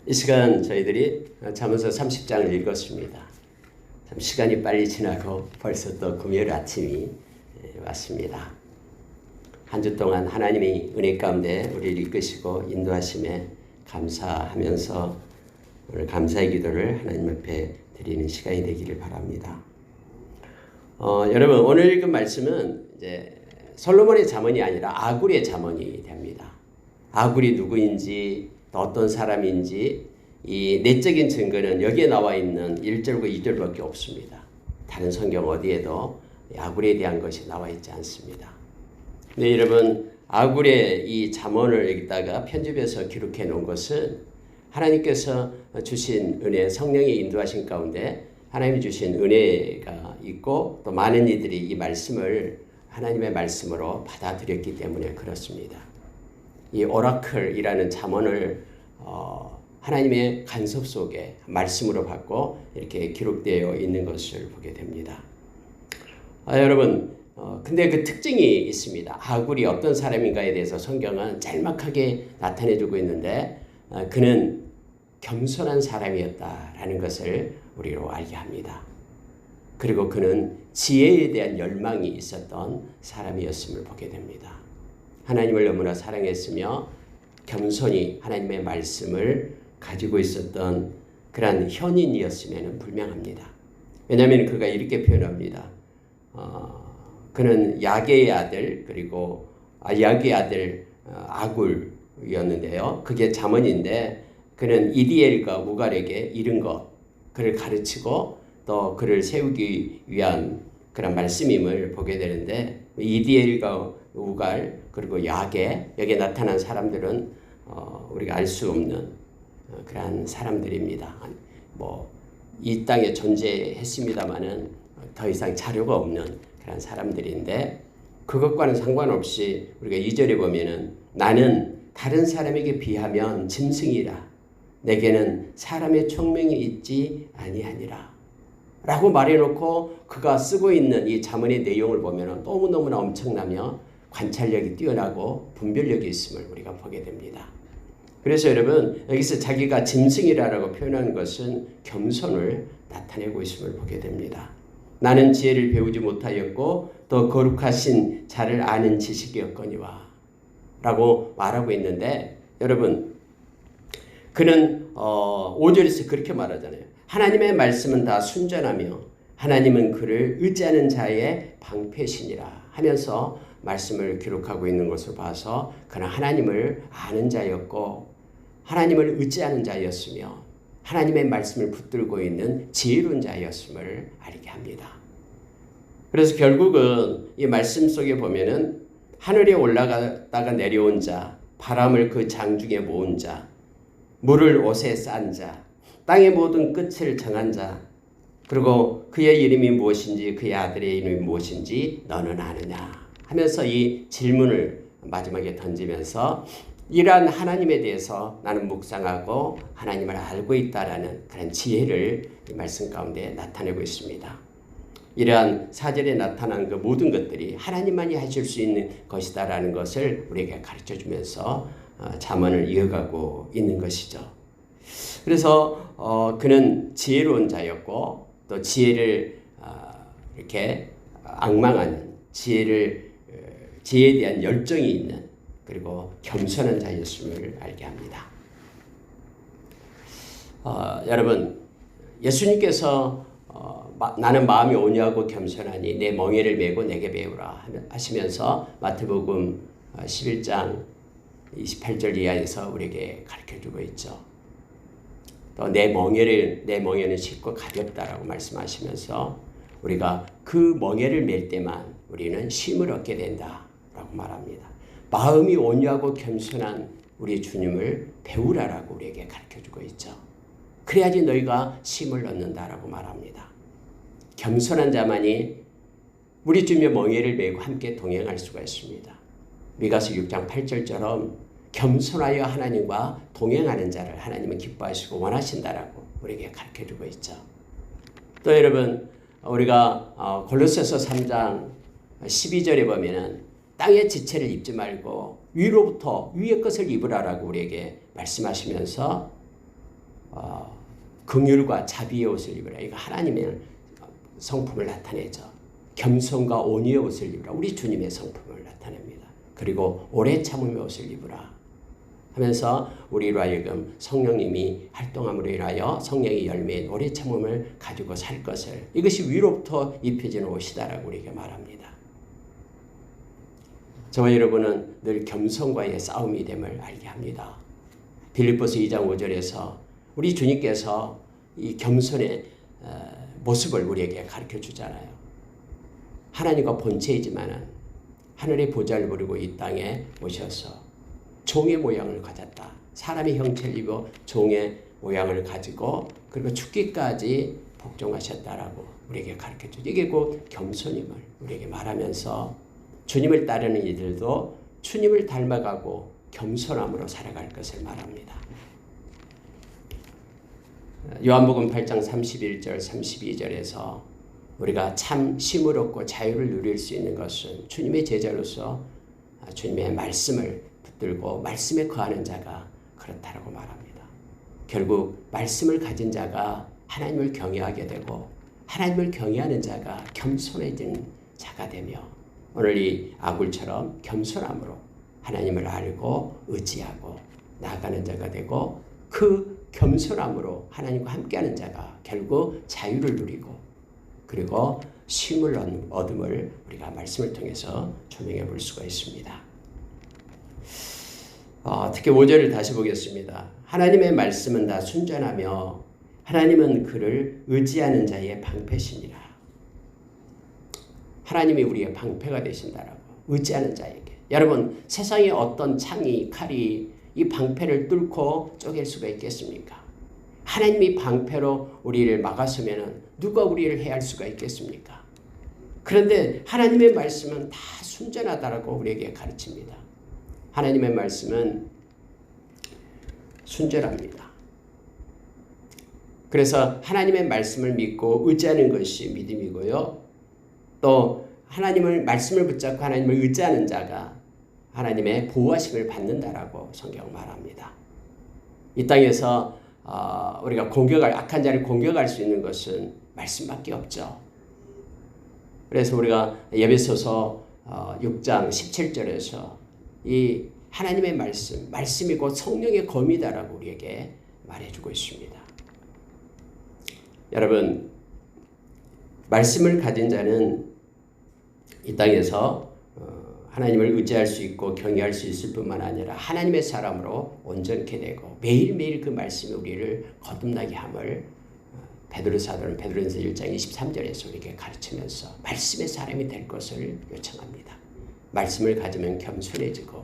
이 시간 저희들이 잠언서 30장을 읽었습니다. 참 시간이 빨리 지나고 벌써 또 금요일 아침이 왔습니다. 한 주 동안 하나님이 은혜 가운데 우리를 이끄시고 인도하심에 감사하면서 오늘 감사의 기도를 하나님 앞에 드리는 시간이 되기를 바랍니다. 여러분 오늘 읽은 말씀은 이제 솔로몬의 잠언이 아니라 아굴의 잠언이 됩니다. 아굴이 누구인지 또 어떤 사람인지 이 내적인 증거는 여기에 나와 있는 1절과 2절밖에 없습니다. 다른 성경 어디에도 아굴에 대한 것이 나와 있지 않습니다. 네, 여러분 아굴의 이 잠언을 여기다가 편집해서 기록해 놓은 것은 하나님께서 주신 은혜, 성령의 인도하신 가운데 하나님이 주신 은혜가 있고 또 많은 이들이 이 말씀을 하나님의 말씀으로 받아들였기 때문에 그렇습니다. 이 오라클이라는 잠언을 하나님의 간섭 속에 말씀으로 받고 이렇게 기록되어 있는 것을 보게 됩니다. 여러분 근데 그 특징이 있습니다. 아굴이 어떤 사람인가에 대해서 성경은 짤막하게 나타내주고 있는데 그는 겸손한 사람이었다라는 것을 우리로 알게 합니다. 그리고 그는 지혜에 대한 열망이 있었던 사람이었음을 보게 됩니다. 하나님을 너무나 사랑했으며 겸손히 하나님의 말씀을 가지고 있었던 그러한 현인이었으면 불명합니다. 왜냐하면 그가 이렇게 표현합니다. 그는 야게의 아들 그리고 야게의 아들 아굴이었는데요. 그게 잠언인데 그는 이디엘과 우갈에게 이른 것 그를 가르치고 또 그를 세우기 위한 그런 말씀임을 보게 되는데 이디엘과 우갈 그리고 야게 여기에 나타난 사람들은 우리가 알 수 없는 그러한 사람들입니다. 이 땅에 존재했습니다마는 더 이상 자료가 없는 그런 사람들인데 그것과는 상관없이 우리가 2절에 보면은 나는 다른 사람에게 비하면 짐승이라 내게는 사람의 총명이 있지 아니하니라 라고 말해놓고 그가 쓰고 있는 이 잠언의 내용을 보면 너무너무나 엄청나며 관찰력이 뛰어나고 분별력이 있음을 우리가 보게 됩니다. 그래서 여러분 여기서 자기가 짐승이라고 표현한 것은 겸손을 나타내고 있음을 보게 됩니다. 나는 지혜를 배우지 못하였고 또 거룩하신 자를 아는 지식이었거니와 라고 말하고 있는데 여러분 그는 5절에서 그렇게 말하잖아요. 하나님의 말씀은 다 순전하며 하나님은 그를 의지하는 자의 방패시니라 하면서 말씀을 기록하고 있는 것을 봐서 그는 하나님을 아는 자였고 하나님을 의지하는 자였으며 하나님의 말씀을 붙들고 있는 지혜로운 자였음을 알게 합니다. 그래서 결국은 이 말씀 속에 보면은 하늘에 올라갔다가 내려온 자, 바람을 그 장중에 모은 자, 물을 옷에 싼 자, 땅의 모든 끝을 정한 자, 그리고 그의 이름이 무엇인지 그의 아들의 이름이 무엇인지 너는 아느냐 하면서 이 질문을 마지막에 던지면서 이러한 하나님에 대해서 나는 묵상하고 하나님을 알고 있다라는 그런 지혜를 이 말씀 가운데 나타내고 있습니다. 이러한 4절에 나타난 그 모든 것들이 하나님만이 하실 수 있는 것이다라는 것을 우리에게 가르쳐주면서 잠언을 이어가고 있는 것이죠. 그래서 그는 지혜로운 자였고 또 지혜를 이렇게 앙망하는 지혜에 대한 열정이 있는 그리고 겸손한 자였음을 알게 합니다. 여러분 예수님께서 나는 마음이 온유하고 겸손하니 내 멍에를 메고 내게 배우라 하시면서 마태복음 11장 28절 이하에서 우리에게 가르쳐주고 있죠. 또 내 멍에는 쉽고 가볍다라고 말씀하시면서 우리가 그 멍에를 맬 때만 우리는 쉼을 얻게 된다라고 말합니다. 마음이 온유하고 겸손한 우리 주님을 배우라라고 우리에게 가르쳐주고 있죠. 그래야지 너희가 쉼을 얻는다라고 말합니다. 겸손한 자만이 우리 주님의 멍에를 메고 함께 동행할 수가 있습니다. 미가서 6장 8절처럼 겸손하여 하나님과 동행하는 자를 하나님은 기뻐하시고 원하신다라고 우리에게 가르쳐주고 있죠. 또 여러분 우리가 골로새서 3장 12절에 보면은 땅의 지체를 입지 말고 위로부터 위의 것을 입으라라고 우리에게 말씀하시면서 긍휼과 자비의 옷을 입으라. 이거 하나님의 성품을 나타내죠. 겸손과 온유의 옷을 입으라. 우리 주님의 성품을 나타냅니다. 그리고 오래 참음의 옷을 입으라 하면서 우리로 하여금 성령님이 활동함으로 인하여 성령의 열매인 오래 참음을 가지고 살 것을, 이것이 위로부터 입혀지는 옷이다라고 우리에게 말합니다. 저와 여러분은 늘 겸손과의 싸움이 됨을 알게 합니다. 빌립보서 2장 5절에서 우리 주님께서 이 겸손의 모습을 우리에게 가르쳐 주잖아요. 하나님과 본체이지만은 하늘의 보좌를 부리고 이 땅에 오셔서 종의 모양을 가졌다. 사람의 형체를 입어 종의 모양을 가지고 그리고 죽기까지 복종하셨다라고 우리에게 가르쳐 주죠. 이게 곧 겸손임을 우리에게 말하면서 주님을 따르는 이들도 주님을 닮아가고 겸손함으로 살아갈 것을 말합니다. 요한복음 8장 31절 32절에서 우리가 참 쉼을 얻고 자유를 누릴 수 있는 것은 주님의 제자로서 주님의 말씀을 붙들고 말씀에 거하는 자가 그렇다라고 말합니다. 결국 말씀을 가진 자가 하나님을 경외하게 되고 하나님을 경외하는 자가 겸손해진 자가 되며 오늘 이 아굴처럼 겸손함으로 하나님을 알고 의지하고 나아가는 자가 되고 그 겸손함으로 하나님과 함께하는 자가 결국 자유를 누리고 그리고 쉼을 얻음을 우리가 말씀을 통해서 조명해 볼 수가 있습니다. 특히 5절을 다시 보겠습니다. 하나님의 말씀은 다 순전하며 하나님은 그를 의지하는 자의 방패시니라. 하나님이 우리의 방패가 되신다라고, 의지하는 자에게. 여러분, 세상에 어떤 창이, 칼이 이 방패를 뚫고 쪼갤 수가 있겠습니까? 하나님이 방패로 우리를 막았으면 누가 우리를 해할 수가 있겠습니까? 그런데 하나님의 말씀은 다 순전하다라고 우리에게 가르칩니다. 하나님의 말씀은 순전합니다. 그래서 하나님의 말씀을 믿고 의지하는 것이 믿음이고요. 또 하나님의 말씀을 붙잡고 하나님을 의지하는 자가 하나님의 보호하심을 받는다라고 성경은 말합니다. 이 땅에서 우리가 악한 자를 공격할 수 있는 것은 말씀밖에 없죠. 그래서 우리가 에베소서 6장 17절에서 이 하나님의 말씀이 곧 성령의 검이다라고 우리에게 말해주고 있습니다. 여러분, 말씀을 가진 자는 이 땅에서 하나님을 의지할 수 있고 경외할 수 있을 뿐만 아니라 하나님의 사람으로 온전케 되고 매일매일 그 말씀이 우리를 거듭나게 함을 베드로 사도는 베드로전서 1장 23절에서 우리에게 가르치면서 말씀의 사람이 될 것을 요청합니다. 말씀을 가지면 겸손해지고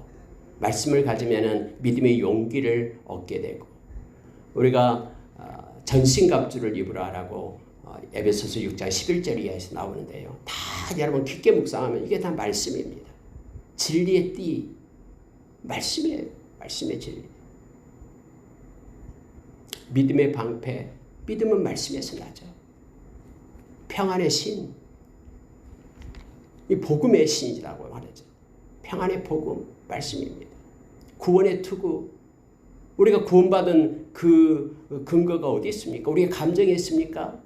말씀을 가지면 믿음의 용기를 얻게 되고 우리가 전신갑주를 입으라라고 에베소서 6장 11절 이하에서 나오는데요. 다 여러분 깊게 묵상하면 이게 다 말씀입니다. 진리의 띠, 말씀의 진리. 믿음의 방패, 믿음은 말씀에서 나죠. 평안의 신, 이 복음의 신이라고 말하죠. 평안의 복음, 말씀입니다. 구원의 투구, 우리가 구원받은 그 근거가 어디 있습니까? 우리의 감정이 있습니까?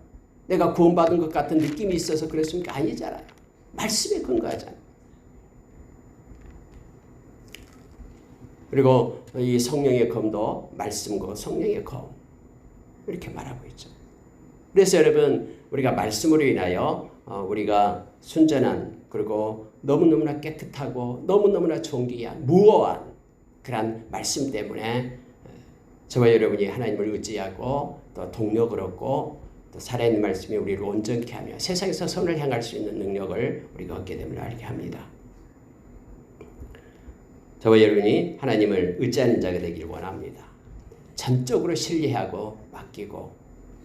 내가 구원받은 것 같은 느낌이 있어서 그랬습니까? 아니잖아요. 말씀에 근거하잖아요. 그리고 이 성령의 검도 말씀과 성령의 검 이렇게 말하고 있죠. 그래서 여러분 우리가 말씀으로 인하여 우리가 순전한 그리고 너무너무나 깨끗하고 너무너무나 존귀한 무어한 그런 말씀 때문에 저와 여러분이 하나님을 의지하고 또 동력을 얻고 또 살아있는 말씀이 우리를 온전케 하며 세상에서 선을 향할 수 있는 능력을 우리가 얻게 됨을 알게 합니다. 저와 여러분이 하나님을 의지하는 자가 되기를 원합니다. 전적으로 신뢰하고 맡기고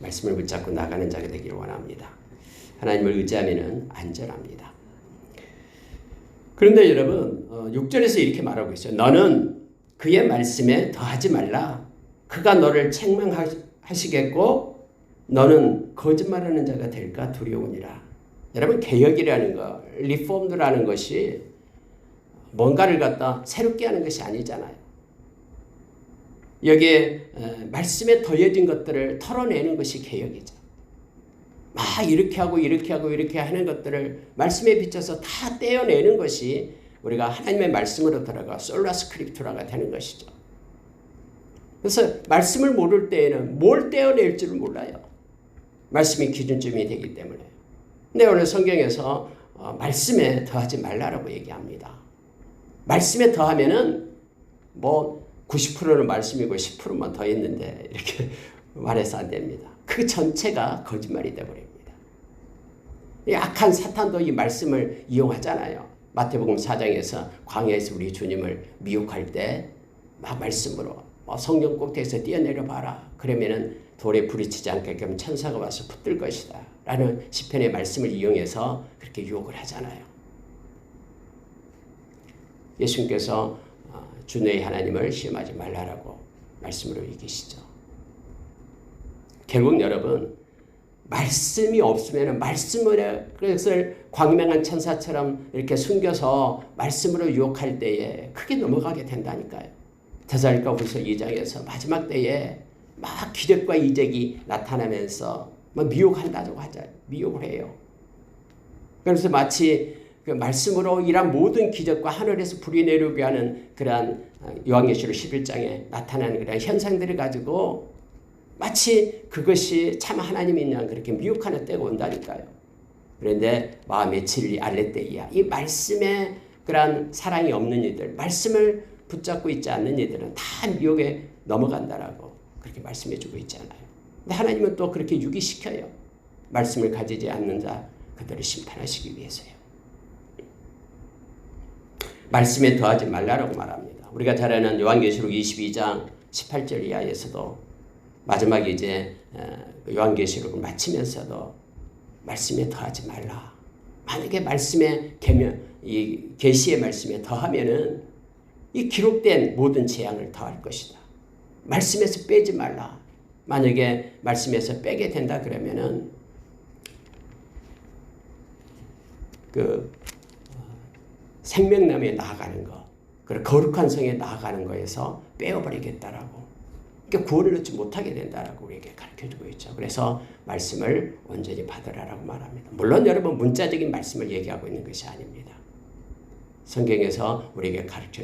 말씀을 붙잡고 나가는 자가 되기를 원합니다. 하나님을 의지하면 안전합니다. 그런데 여러분 6절에서 이렇게 말하고 있어요. 너는 그의 말씀에 더하지 말라. 그가 너를 책망하시겠고 너는 거짓말하는 자가 될까 두려우니라. 여러분 개혁이라는 거, 리폼드라는 것이 뭔가를 갖다 새롭게 하는 것이 아니잖아요. 여기에 말씀에 더해진 것들을 털어내는 것이 개혁이죠. 막 이렇게 하고 이렇게 하고 이렇게 하는 것들을 말씀에 비춰서 다 떼어내는 것이 우리가 하나님의 말씀으로 들어가 솔라 스크립투라가 되는 것이죠. 그래서 말씀을 모를 때에는 뭘 떼어낼 줄을 몰라요. 말씀이 기준점이 되기 때문에. 근데 오늘 성경에서 말씀에 더하지 말라라고 얘기합니다. 말씀에 더하면은 뭐 90%는 말씀이고 10%만 더했는데 이렇게 말해서 안 됩니다. 그 전체가 거짓말이 되어버립니다. 악한 사탄도 이 말씀을 이용하잖아요. 마태복음 4장에서 광야에서 우리 주님을 미혹할 때 막 말씀으로 성경 꼭대기에서 뛰어내려 봐라. 그러면은 돌에 부딪히지 않게끔 천사가 와서 붙들 것이다. 라는 시편의 말씀을 이용해서 그렇게 유혹을 하잖아요. 예수님께서 주 너희 하나님을 시험하지 말라라고 말씀으로 이기시죠. 결국 여러분 말씀이 없으면 그것을 광명한 천사처럼 이렇게 숨겨서 말씀으로 유혹할 때에 크게 넘어가게 된다니까요. 데살로니가후서 2장에서 마지막 때에 막 기적과 이적이 나타나면서 막 미혹한다고 하죠. 미혹을 해요. 그래서 마치 그 말씀으로 일한 모든 기적과 하늘에서 불이 내려오게 하는 그러한 요한계시록 11장에 나타나는 그런 현상들을 가지고 마치 그것이 참 하나님인 양 그렇게 미혹하는 때가 온다니까요. 그런데 마음의 진리 알레테이아, 이 말씀에 그러한 사랑이 없는 이들, 말씀을 붙잡고 있지 않는 이들은 다 미혹에 넘어간다라고 그렇게 말씀해주고 있잖아요. 근데 하나님은 또 그렇게 유기시켜요. 말씀을 가지지 않는 자 그들을 심판하시기 위해서요. 말씀에 더하지 말라라고 말합니다. 우리가 잘 아는 요한계시록 22장 18절 이하에서도 마지막에 이제 요한계시록을 마치면서도 말씀에 더하지 말라. 만약에 말씀에 이 계시의 말씀에 더하면은 이 기록된 모든 재앙을 더할 것이다. 말씀에서 빼지 말라. 만약에 말씀에서 빼게 된다 그러면은 그 생명나무에 나아가는 것, 그리고 거룩한 성에 나아가는 거에서 빼어버리겠다라고. 그러니까 구원을 얻지 못하게 된다라고 우리에게 가르쳐주고 있죠. 그래서 말씀을 온전히 받으라라고 말합니다. 물론 여러분 문자적인 말씀을 얘기하고 있는 것이 아닙니다. 성경에서 우리에게 가르쳐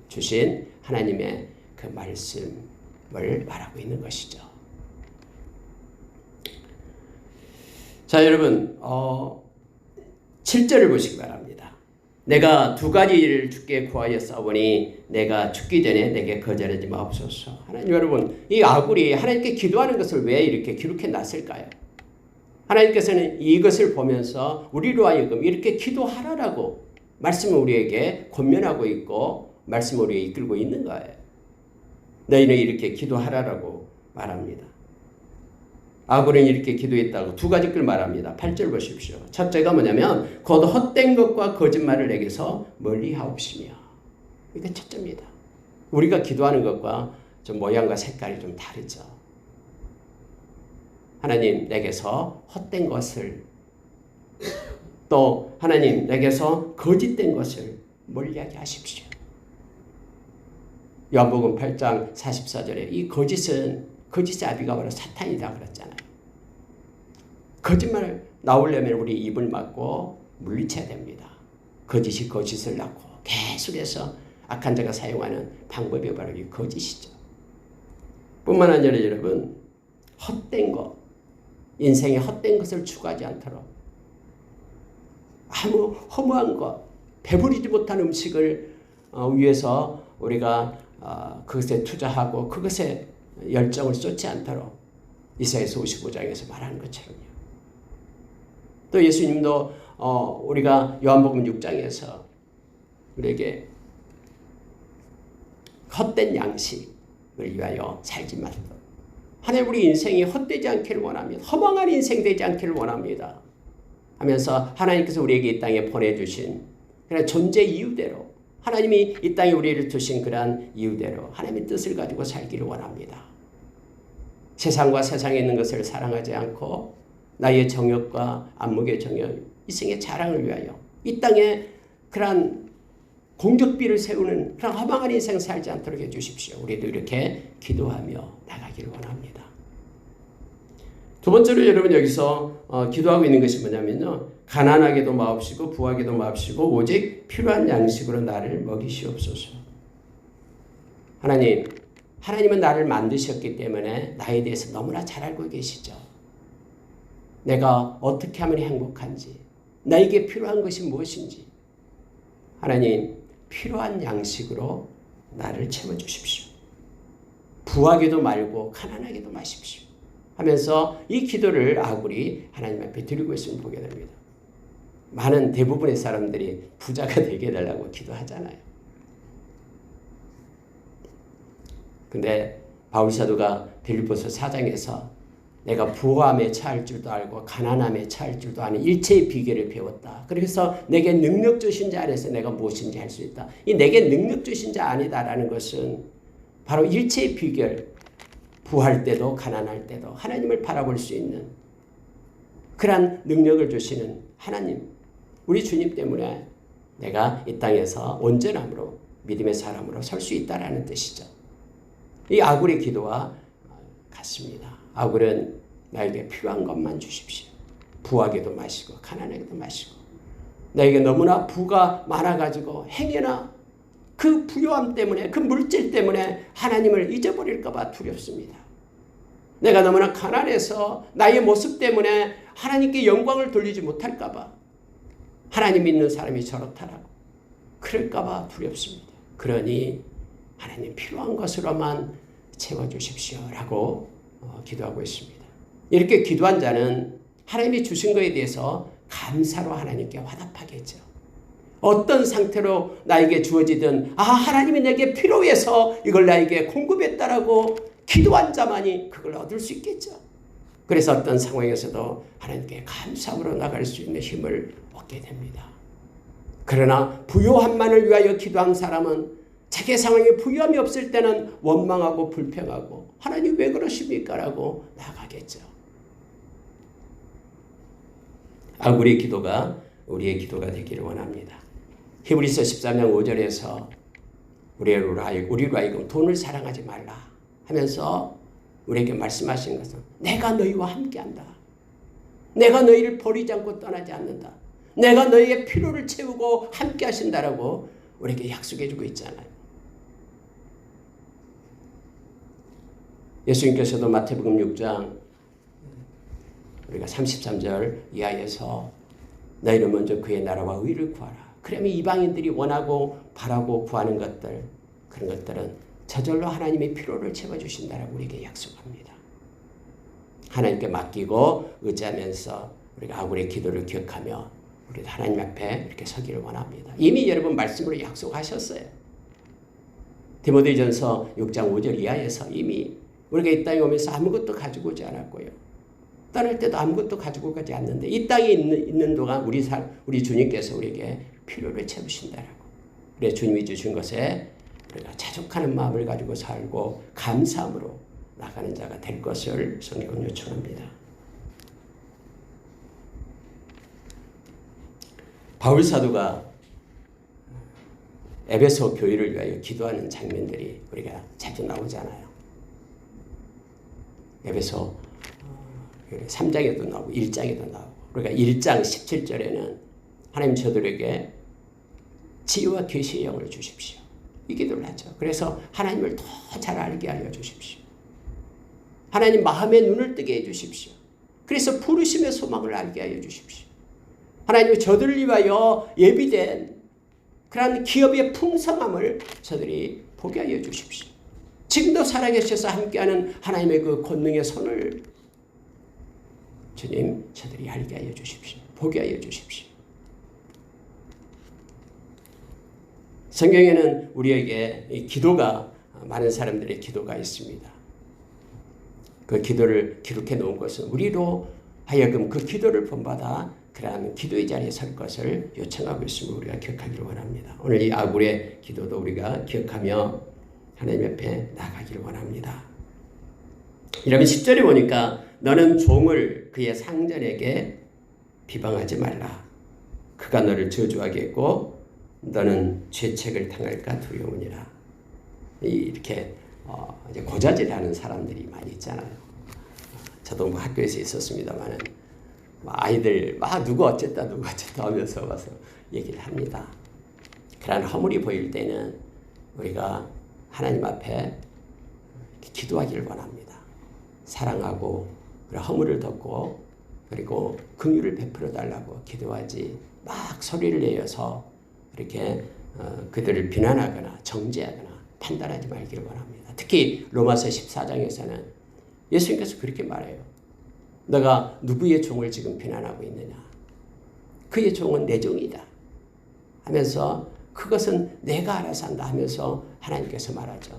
주신 하나님의 그 말씀을 말하고 있는 것이죠. 자, 여러분 7절을 보시기 바랍니다. 내가 두 가지 일을 주께 구하여 싸우니 내가 죽기 전에 내게 거절하지 마옵소서. 하나님 여러분, 이 아굴이 하나님께 기도하는 것을 왜 이렇게 기록해 놨을까요? 하나님께서는 이것을 보면서 우리로 하여금 이렇게 기도하라라고 말씀을 우리에게 권면하고 있고 말씀을 우리에게 이끌고 있는 거예요. 너희는 이렇게 기도하라라고 말합니다. 아굴은 이렇게 기도했다고 두 가지 글 말합니다. 8절 보십시오. 첫째가 뭐냐면 곧 헛된 것과 거짓말을 내게서 멀리 하옵시며. 이게 첫째입니다. 우리가 기도하는 것과 좀 모양과 색깔이 좀 다르죠. 하나님 내게서 헛된 것을 또 하나님 내게서 거짓된 것을 멀리하게 하십시오. 요한복음 8장 44절에 이 거짓의 아비가 바로 사탄이다 그랬잖아요. 거짓말 나오려면 우리 입을 막고 물리쳐야 됩니다. 거짓이 거짓을 낳고 계속해서 악한 자가 사용하는 방법이 바로 이 거짓이죠. 뿐만 아니라 여러분 헛된 것, 인생에 헛된 것을 추구하지 않도록 아무 허무한 것, 배부르지 못한 음식을 위해서 우리가 그것에 투자하고 그것에 열정을 쏟지 않도록 이사야서 55장에서 말하는 것처럼요. 또 예수님도 우리가 요한복음 6장에서 우리에게 헛된 양식을 위하여 살지 말도록 하나님 우리 인생이 헛되지 않기를 원합니다. 허망한 인생 되지 않기를 원합니다. 하면서 하나님께서 우리에게 이 땅에 보내주신 그런 존재 이유대로 하나님이 이 땅에 우리를 두신 그러한 이유대로 하나님의 뜻을 가지고 살기를 원합니다. 세상과 세상에 있는 것을 사랑하지 않고 나의 정욕과 안목의 정욕, 이생의 자랑을 위하여 이 땅에 그러한 공격비를 세우는 그런 허망한 인생 살지 않도록 해주십시오. 우리도 이렇게 기도하며 나가기를 원합니다. 두 번째로 여러분 여기서 기도하고 있는 것이 뭐냐면요. 가난하게도 마옵시고 부하게도 마옵시고 오직 필요한 양식으로 나를 먹이시옵소서. 하나님은 나를 만드셨기 때문에 나에 대해서 너무나 잘 알고 계시죠. 내가 어떻게 하면 행복한지, 나에게 필요한 것이 무엇인지. 하나님, 필요한 양식으로 나를 채워주십시오. 부하게도 말고 가난하게도 마십시오. 하면서 이 기도를 아굴이 하나님 앞에 드리고 있음을 보게 됩니다. 많은 대부분의 사람들이 부자가 되게 해달라고 기도하잖아요. 근데 바울 사도가 빌립보서 4장에서 내가 부함에 처할 줄도 알고 가난함에 처할 줄도 아는 일체의 비결을 배웠다. 그래서 내게 능력 주신 자 안에서 내가 무엇인지 할 수 있다. 이 내게 능력 주신 자 아니다라는 것은 바로 일체의 비결, 부할 때도 가난할 때도 하나님을 바라볼 수 있는 그러한 능력을 주시는 하나님, 우리 주님 때문에 내가 이 땅에서 온전함으로 믿음의 사람으로 설 수 있다라는 뜻이죠. 이 아굴의 기도와 같습니다. 아굴은 나에게 필요한 것만 주십시오. 부하게도 마시고 가난하게도 마시고 나에게 너무나 부가 많아가지고 행여나 그 부요함 때문에 그 물질 때문에 하나님을 잊어버릴까 봐 두렵습니다. 내가 너무나 가난해서 나의 모습 때문에 하나님께 영광을 돌리지 못할까 봐 하나님 믿는 사람이 저렇다라고 그럴까 봐 두렵습니다. 그러니 하나님 필요한 것으로만 채워주십시오라고 기도하고 있습니다. 이렇게 기도한 자는 하나님이 주신 것에 대해서 감사로 하나님께 화답하겠죠. 어떤 상태로 나에게 주어지든 하나님이 내게 필요해서 이걸 나에게 공급했다라고 기도한 자만이 그걸 얻을 수 있겠죠. 그래서 어떤 상황에서도 하나님께 감사함으로 나갈 수 있는 힘을 얻게 됩니다. 그러나 부요함만을 위하여 기도한 사람은 자기 상황에 부요함이 없을 때는 원망하고 불평하고 하나님 왜 그러십니까? 라고 나가겠죠. 아굴의 기도가 우리의 기도가 되기를 원합니다. 히브리서 13장 5절에서 우리로 하여금 돈을 사랑하지 말라 하면서 우리에게 말씀하신 것은 내가 너희와 함께한다. 내가 너희를 버리지 않고 떠나지 않는다. 내가 너희의 필요를 채우고 함께 하신다라고 우리에게 약속해 주고 있잖아요. 예수님께서도 마태복음 6장 우리가 33절 이하에서 너희는 먼저 그의 나라와 의를 구하라. 그러면 이방인들이 원하고 바라고 구하는 것들, 그런 것들은 저절로 하나님의 필요를 채워주신다라고 우리에게 약속합니다. 하나님께 맡기고 의지하면서 우리가 아굴의 기도를 기억하며 우리도 하나님 앞에 이렇게 서기를 원합니다. 이미 여러분 말씀으로 약속하셨어요. 디모데전서 6장 5절 이하에서 이미 우리가 이 땅에 오면서 아무것도 가지고 오지 않았고요. 떠날 때도 아무것도 가지고 가지 않는데 이 땅에 있는 동안 우리 주님께서 우리에게 필요를 채우신다라고. 그래서 주님이 주신 것에 우리가 자족하는 마음을 가지고 살고 감사함으로 나가는 자가 될 것을 성경은 요청합니다. 바울 사도가 에베소 교회를 위하여 기도하는 장면들이 우리가 자주 나오잖아요. 에베소 3장에도 나오고 1장에도 나오고 그러니까 1장 17절에는 하나님 저들에게 지혜와 계시의 영을 주십시오. 이 기도를 하죠. 그래서 하나님을 더 잘 알게 하여 주십시오. 하나님 마음의 눈을 뜨게 해 주십시오. 그래서 부르심의 소망을 알게 하여 주십시오. 하나님 저들을 위하여 예비된 그러한 기업의 풍성함을 저들이 보게 하여 주십시오. 지금도 살아계셔서 함께하는 하나님의 그 권능의 손을 주님 저들이 알게 하여 주십시오. 보게 하여 주십시오. 성경에는 우리에게 이 기도가 많은 사람들의 기도가 있습니다. 그 기도를 기록해 놓은 것은 우리로 하여금 그 기도를 본받아 그러한 기도의 자리에 설 것을 요청하고 있음을 우리가 기억하기를 원합니다. 오늘 이 아굴의 기도도 우리가 기억하며 하나님 앞에 나가기를 원합니다. 여러분 10절에 보니까 너는 종을 그의 상전에게 비방하지 말라. 그가 너를 저주하겠고 너는 죄책을 당할까 두려우니라. 이렇게 이제 고자질하는 사람들이 많이 있잖아요. 저도 뭐 학교에서 있었습니다만은 아이들 막 누구 어쨌다 하면서 와서 얘기를 합니다. 그러한 허물이 보일 때는 우리가 하나님 앞에 기도하기를 원합니다. 사랑하고 허물을 덮고 그리고 긍휼을 베풀어 달라고 기도하지 막 소리를 내어서 이렇게 그들을 비난하거나 정죄하거나 판단하지 말기를 원합니다. 특히 로마서 14장에서는 예수님께서 그렇게 말해요. 너가 누구의 종을 지금 비난하고 있느냐? 그의 종은 내 종이다 하면서 그것은 내가 알아서 한다 하면서 하나님께서 말하죠.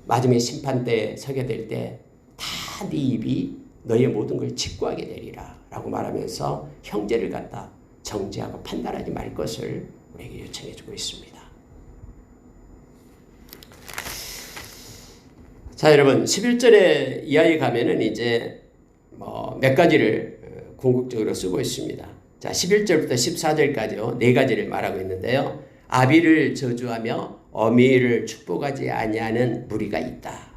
마지막 심판대에 서게 될 때 다 네 입이 너의 모든 걸 직구하게 되리라 라고 말하면서 형제를 갖다 정죄하고 판단하지 말 것을 우리에게 요청해 주고 있습니다. 자, 여러분 11절에 이하에 가면은 이제 몇 가지를 궁극적으로 쓰고 있습니다. 자, 11절부터 14절까지요. 네 가지를 말하고 있는데요. 아비를 저주하며 어미를 축복하지 아니하는 무리가 있다.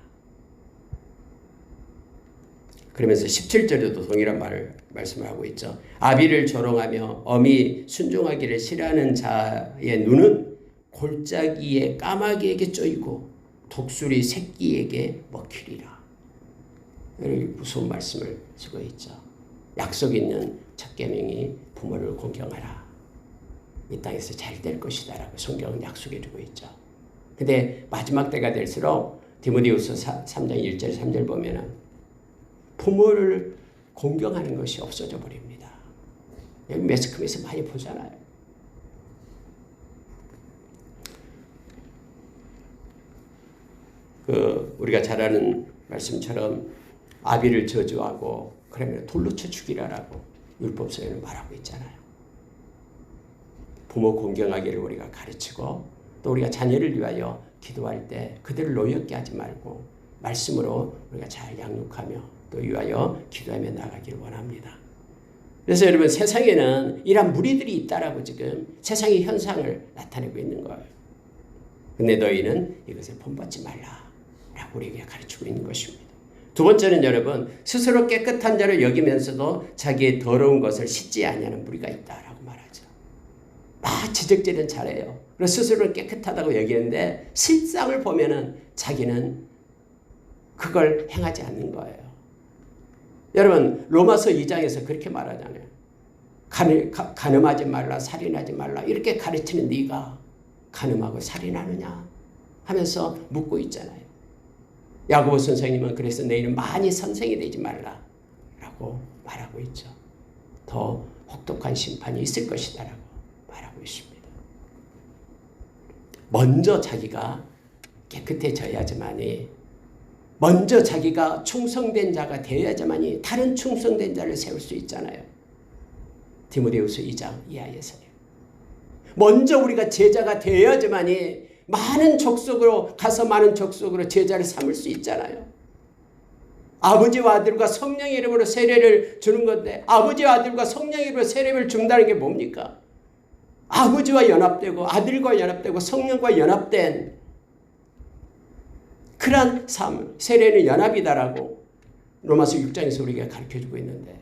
그러면서 17절에도 동일한 말씀을 하고 있죠. 아비를 조롱하며 어미 순종하기를 싫어하는 자의 눈은 골짜기에 까마귀에게 쪼이고 독수리 새끼에게 먹히리라. 무서운 말씀을 쓰고 있죠. 약속 있는 첫 계명이 부모를 공경하라. 이 땅에서 잘 될 것이다 라고 성경은 약속해 주고 있죠. 근데 마지막 때가 될수록 디모데후서 3장 1절 3절 보면은 부모를 공경하는 것이 없어져 버립니다. 여기 매스컴에서 많이 보잖아요. 우리가 잘 아는 말씀처럼 아비를 저주하고 그러면 돌로 쳐 죽이라라고 율법서에는 말하고 있잖아요. 부모 공경하기를 우리가 가르치고 또 우리가 자녀를 위하여 기도할 때 그들을 노엽게 하지 말고 말씀으로 우리가 잘 양육하며 또 위하여 기도하며 나가기를 원합니다. 그래서 여러분 세상에는 이런 무리들이 있다라고 지금 세상의 현상을 나타내고 있는 거예요. 근데 너희는 이것을 본받지 말라라고 우리에게 가르치고 있는 것입니다. 두 번째는 여러분 스스로 깨끗한 자로 여기면서도 자기의 더러운 것을 씻지 아니하는 무리가 있다라고 말하죠. 막 지적질은 잘해요. 그래서 스스로는 깨끗하다고 여기는데 실상을 보면은 자기는 그걸 행하지 않는 거예요. 여러분 로마서 2장에서 그렇게 말하잖아요. 간음하지 말라, 살인하지 말라 이렇게 가르치는 네가 간음하고 살인하느냐 하면서 묻고 있잖아요. 야고보 선생님은 그래서 너희는 많이 선생이 되지 말라라고 말하고 있죠. 더 혹독한 심판이 있을 것이다라고 말하고 있습니다. 먼저 자기가 깨끗해져야지만이 먼저 자기가 충성된 자가 되어야지만이 다른 충성된 자를 세울 수 있잖아요. 디모데후서 2장 이하에서요. 먼저 우리가 제자가 되어야지만이 많은 족속으로 가서 많은 족속으로 제자를 삼을 수 있잖아요. 아버지와 아들과 성령의 이름으로 세례를 주는 건데 아버지와 아들과 성령의 이름으로 세례를 준다는 게 뭡니까? 아버지와 연합되고 아들과 연합되고 성령과 연합된 그러한 삶, 세례는 연합이다라고 로마서 6장에서 우리가 가르쳐주고 있는데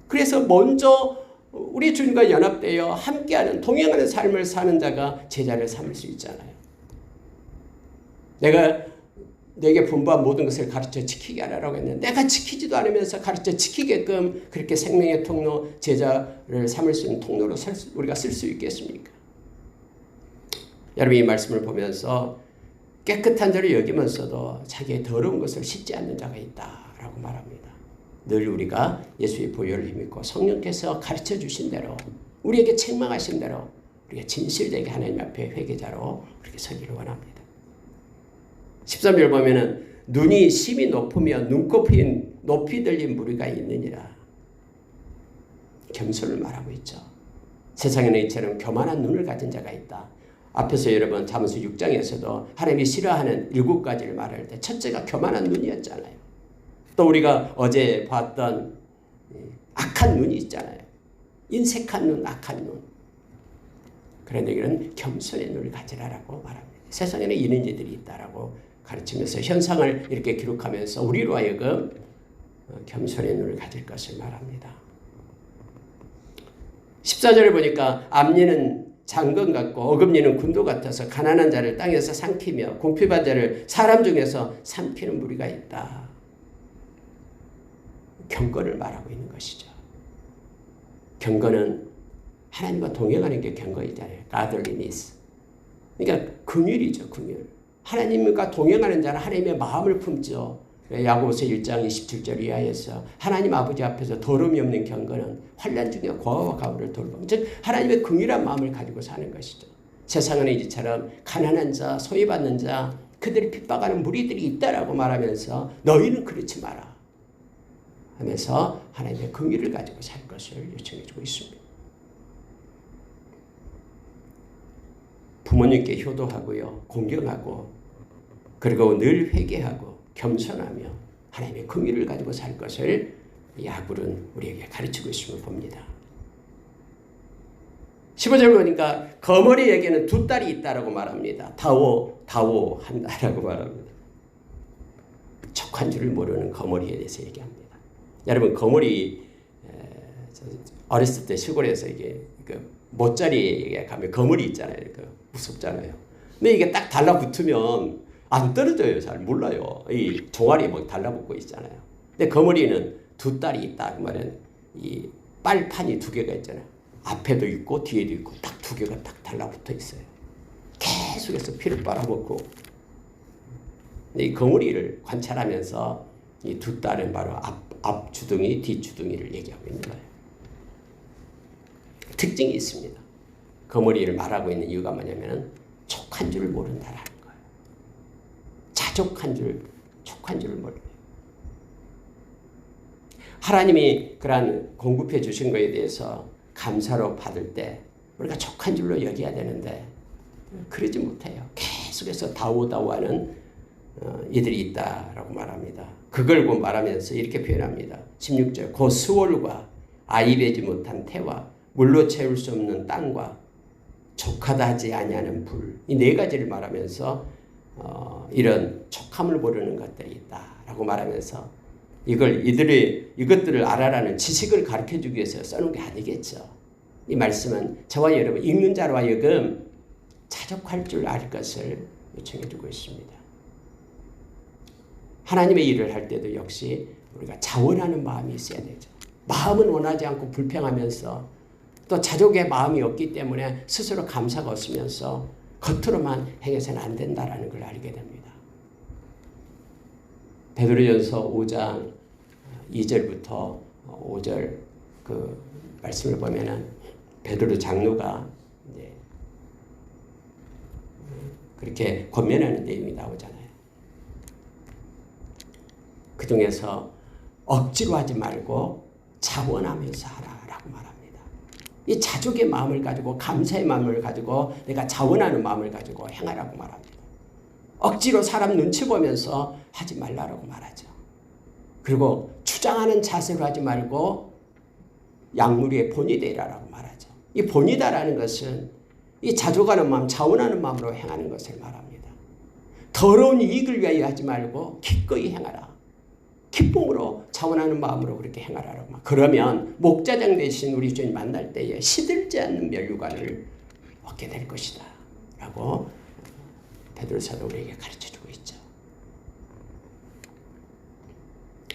그래서 먼저 우리 주님과 연합되어 함께하는 동행하는 삶을 사는 자가 제자를 삼을 수 있잖아요. 내가 내게 분부한 모든 것을 가르쳐 지키게 하라고 했는데 내가 지키지도 않으면서 가르쳐 지키게끔 그렇게 생명의 통로 제자를 삼을 수 있는 통로로 우리가 쓸 수 있겠습니까? 여러분 이 말씀을 보면서 깨끗한 자를 여기면서도 자기의 더러운 것을 씻지 않는 자가 있다라고 말합니다. 늘 우리가 예수의 보혈을 힘입고 성령께서 가르쳐 주신 대로 우리에게 책망하신 대로 우리가 진실되게 하나님 앞에 회개자로 그렇게 서기를 원합니다. 13절 보면은 눈이 심히 높으며 눈코피 높이 들린 무리가 있느니라. 겸손을 말하고 있죠. 세상에는 이처럼 교만한 눈을 가진 자가 있다. 앞에서 여러분 잠언서 6장에서도 하나님이 싫어하는 7가지를 말할 때 첫째가 교만한 눈이었잖아요. 또 우리가 어제 봤던 악한 눈이 있잖아요. 인색한 눈, 악한 눈. 그런데 이런 겸손의 눈을 가지라라고 말합니다. 세상에는 이런 이들이 있다라고 가르치면서 현상을 이렇게 기록하면서 우리로 하여금 겸손의 눈을 가질 것을 말합니다. 14절을 보니까 앞니는 장건 같고 어금니는 군도 같아서 가난한 자를 땅에서 삼키며 궁핍한 자를 사람 중에서 삼키는 무리가 있다. 경건을 말하고 있는 것이죠. 경건은 하나님과 동행하는 게 경건이잖아요. godliness. 그러니까 긍휼이죠. 긍휼. 하나님과 동행하는 자는 하나님의 마음을 품죠. 야고보서 1장 27절 이하에서 하나님 아버지 앞에서 더러움이 없는 경건은 환난 중에 고아와 가부를 돌보는, 즉 하나님의 긍휼한 마음을 가지고 사는 것이죠. 세상에는 이처럼 가난한 자, 소외받는 자, 그들이 핍박하는 무리들이 있다라고 말하면서 너희는 그렇지 마라 하면서 하나님의 긍휼을 가지고 살 것을 요청해주고 있습니다. 부모님께 효도하고요, 공경하고, 그리고 늘 회개하고 겸손하며 하나님의 긍휼을 가지고 살 것을 야굴은 우리에게 가르치고 있음을 봅니다. 15절 보니까 거머리에게는 두 딸이 있다라고 말합니다. 다오 한다라고 말합니다. 척한 줄을 모르는 거머리에 대해서 얘기합니다. 여러분, 거머리 어렸을 때 시골에서 이게 모짜리에 가면 거머리 있잖아요. 무섭잖아요. 근데 이게 딱 달라붙으면 안 떨어져요. 잘 몰라요. 이 종아리에 뭐 달라붙고 있잖아요. 근데 거머리는 두 딸이 있다. 그 말은 이 빨판이 두 개가 있잖아요. 앞에도 있고 뒤에도 있고 딱 두 개가 딱 달라붙어 있어요. 계속해서 피를 빨아먹고. 근데 이 거머리를 관찰하면서 이 두 딸은 바로 앞 주둥이, 뒷 주둥이를 얘기하고 있는 거예요. 특징이 있습니다. 거머리를 말하고 있는 이유가 뭐냐면 촉한 줄을 모른다라는 거예요. 자족한 줄을 모르는 거예요. 하나님이 그러한 공급해 주신 것에 대해서 감사로 받을 때 우리가 촉한 줄로 여겨야 되는데 그러지 못해요. 계속해서 다오하는 이들이 있다라고 말합니다. 그걸 말하면서 이렇게 표현합니다. 16절 그 수월과 아이배지 못한 태와 물로 채울 수 없는 땅과 족하다 하지 아니하는 불, 이 네 가지를 말하면서 이런 촉함을 모르는 것들이 있다라고 말하면서 이것들을 알아라는 지식을 가르쳐주기 위해서 써놓은 게 아니겠죠. 이 말씀은 저와 여러분 읽는 자로 하여금 자족할 줄 알 것을 요청해주고 있습니다. 하나님의 일을 할 때도 역시 우리가 자원하는 마음이 있어야 되죠. 마음은 원하지 않고 불평하면서 또 자족의 마음이 없기 때문에 스스로 감사가 없으면서 겉으로만 행해서는 안 된다라는 걸 알게 됩니다. 베드로전서 5장 2절부터 5절 그 말씀을 보면은 베드로 장로가 이제 그렇게 권면하는 내용이 나오잖아요. 그 중에서 억지로 하지 말고 자원하면서 하라라고 말합니다. 이 자족의 마음을 가지고 감사의 마음을 가지고 내가 자원하는 마음을 가지고 행하라고 말합니다. 억지로 사람 눈치 보면서 하지 말라고 말하죠. 그리고 주장하는 자세로 하지 말고 약물의 본이 되라라고 말하죠. 이 본이다라는 것은 이 자족하는 마음, 자원하는 마음으로 행하는 것을 말합니다. 더러운 이익을 위하여 하지 말고 기꺼이 행하라. 기쁨으로 자원하는 마음으로 그렇게 행하라고 말. 그러면 목자장 대신 우리 주님 만날 때에 시들지 않는 면류관을 얻게 될 것이다 라고 베드로 사도 우리에게 가르쳐주고 있죠.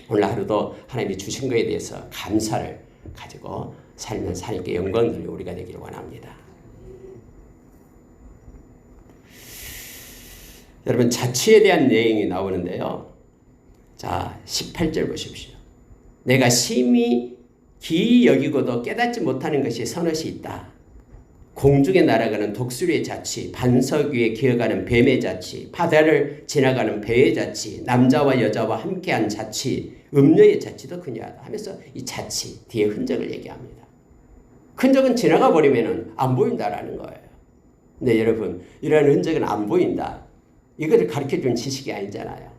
오늘 하루도 하나님이 주신 것에 대해서 감사를 가지고 살면서 하나님께 영광 돌리는 우리가 되기를 원합니다. 여러분, 자취에 대한 내용이 나오는데요. 자, 18절 보십시오. 내가 심히 기이 여기고도 깨닫지 못하는 것이 서너시 있다. 공중에 날아가는 독수리의 자취, 반석 위에 기어가는 뱀의 자취, 바다를 지나가는 배의 자취, 남자와 여자와 함께한 자취, 음녀의 자취도 그녀하다 하면서 이 자취 뒤에 흔적을 얘기합니다. 흔적은 지나가 버리면 안 보인다라는 거예요. 근데 여러분, 이런 흔적은 안 보인다. 이것을 가르쳐준 지식이 아니잖아요.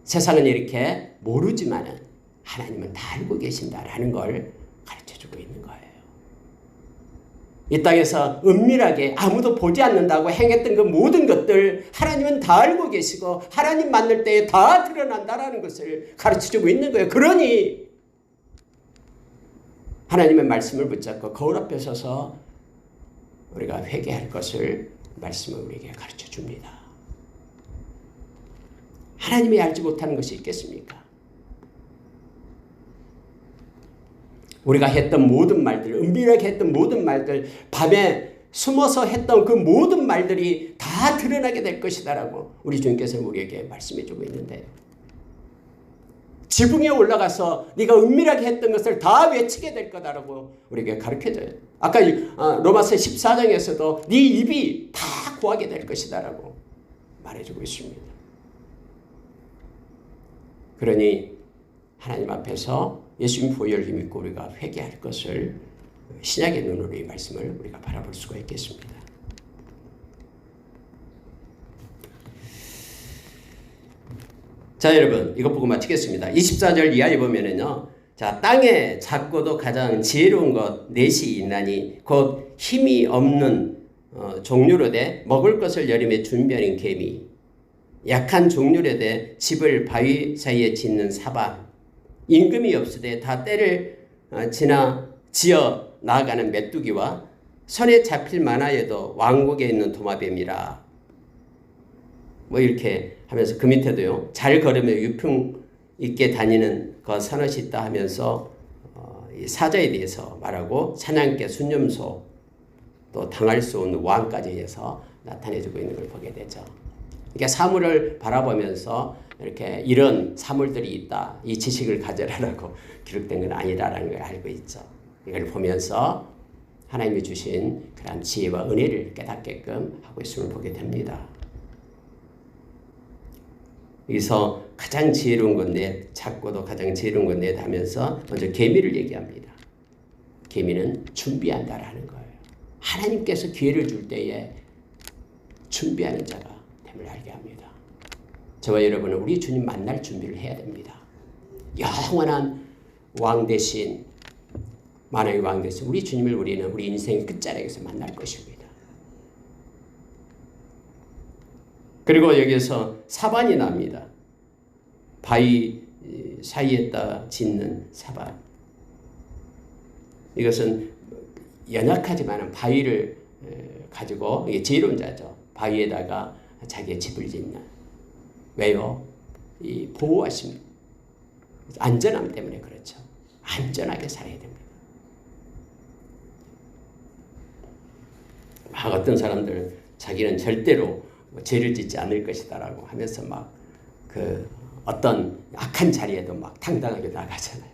세상은 이렇게 모르지만은 하나님은 다 알고 계신다라는 걸 가르쳐주고 있는 거예요. 이 땅에서 은밀하게 아무도 보지 않는다고 행했던 그 모든 것들 하나님은 다 알고 계시고 하나님 만날 때에 다 드러난다라는 것을 가르쳐주고 있는 거예요. 그러니 하나님의 말씀을 붙잡고 거울 앞에 서서 우리가 회개할 것을 말씀을 우리에게 가르쳐줍니다. 하나님이 알지 못하는 것이 있겠습니까? 우리가 했던 모든 말들, 은밀하게 했던 모든 말들, 밤에 숨어서 했던 그 모든 말들이 다 드러나게 될 것이다라고 우리 주님께서 우리에게 말씀해주고 있는데, 지붕에 올라가서 네가 은밀하게 했던 것을 다 외치게 될 거다라고 우리에게 가르쳐줘요. 아까 로마서 14장에서도 네 입이 다 고하게 될 것이다라고 말해주고 있습니다. 그러니 하나님 앞에서 예수님 보혈을 힘입고 우리가 회개할 것을 신약의 눈으로 이 말씀을 우리가 바라볼 수가 있겠습니다. 자, 여러분, 이것 보고 마치겠습니다. 24절 이하에 보면은요, 자, 땅에 작고도 가장 지혜로운 것 넷이 있나니 곧 힘이 없는 종류로 돼 먹을 것을 여름에 준비하는 개미, 약한 종류로 돼 집을 바위 사이에 짓는 사바, 임금이 없으되 다 때를 지어 나아가는 메뚜기와 손에 잡힐 만하여도 왕국에 있는 도마뱀이라. 뭐 이렇게 하면서 그 밑에도요, 잘 걸으며 유풍 있게 다니는 그 사넛이 있다 하면서 이 사자에 대해서 말하고 사냥개, 순념소, 또 당할 수 없는 왕까지 해서 나타내주고 있는 걸 보게 되죠. 그러니까 사물을 바라보면서 이렇게 이런 사물들이 있다, 이 지식을 가져라라고 기록된 건 아니라는 걸 알고 있죠. 이걸 보면서 하나님이 주신 그런 지혜와 은혜를 깨닫게끔 하고 있음을 보게 됩니다. 여기서 가장 지혜로운 건데, 작고도 가장 지혜로운 건데 하면서 먼저 개미를 얘기합니다. 개미는 준비한다라는 거예요. 하나님께서 기회를 줄 때에 준비하는 자가 됨을 알게 합니다. 저와 여러분은 우리 주님 만날 준비를 해야 됩니다. 영원한 왕 대신, 만왕의 왕 대신 우리 주님을 우리는 우리 인생의 끝자락에서 만날 것입니다. 그리고 여기서 사반이 납니다. 바위 사이에다 짓는 사반. 이것은 연약하지만 바위를 가지고, 이게 지혜로운 자죠. 바위에다가 자기의 집을 짓는. 왜요? 이 보호하심, 안전함 때문에 그렇죠. 안전하게 살아야 됩니다. 막 어떤 사람들 자기는 절대로 죄를 짓지 않을 것이다라고 하면서 막 그 어떤 악한 자리에도 막 당당하게 나가잖아요.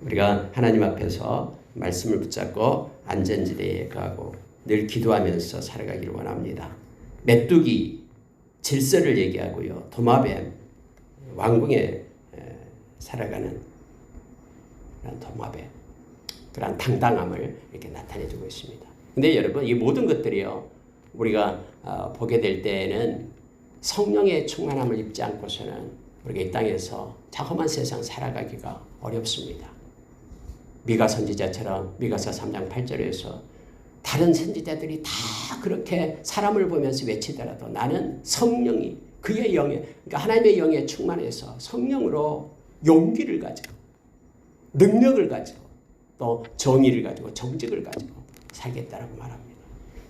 우리가 하나님 앞에서 말씀을 붙잡고 안전지대에 가고 늘 기도하면서 살아가기를 원합니다. 메뚜기, 질서를 얘기하고요. 도마뱀, 왕궁에 살아가는 그런 도마뱀, 그런 당당함을 이렇게 나타내주고 있습니다. 근데 여러분, 이 모든 것들이요, 우리가 보게 될 때에는 성령의 충만함을 입지 않고서는 우리가 이 땅에서 자그마한 세상 살아가기가 어렵습니다. 미가 선지자처럼 미가서 3장 8절에서 다른 선지자들이 다 그렇게 사람을 보면서 외치더라도 나는 성령이 그의 영에, 그러니까 하나님의 영에 충만해서 성령으로 용기를 가지고 능력을 가지고 또 정의를 가지고 정직을 가지고 살겠다라고 말합니다.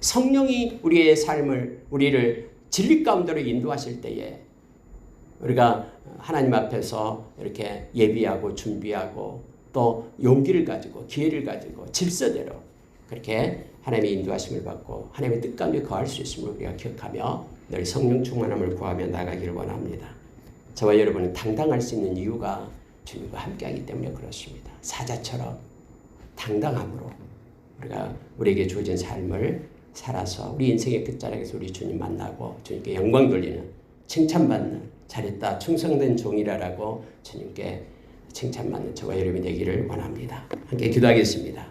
성령이 우리의 삶을, 우리를 진리 가운데로 인도하실 때에 우리가 하나님 앞에서 이렇게 예비하고 준비하고 또 용기를 가지고 기회를 가지고 질서대로 그렇게 하나님의 인도하심을 받고 하나님의 뜻 가운데 거할 수 있음을 우리가 기억하며 늘 성령 충만함을 구하며 나가기를 원합니다. 저와 여러분은 당당할 수 있는 이유가 주님과 함께하기 때문에 그렇습니다. 사자처럼 당당함으로 우리가 우리에게 주어진 삶을 살아서 우리 인생의 끝자락에서 우리 주님 만나고 주님께 영광 돌리는, 칭찬받는, 잘했다 충성된 종이라라고 주님께 칭찬받는 저와 여러분이 되기를 원합니다. 함께 기도하겠습니다.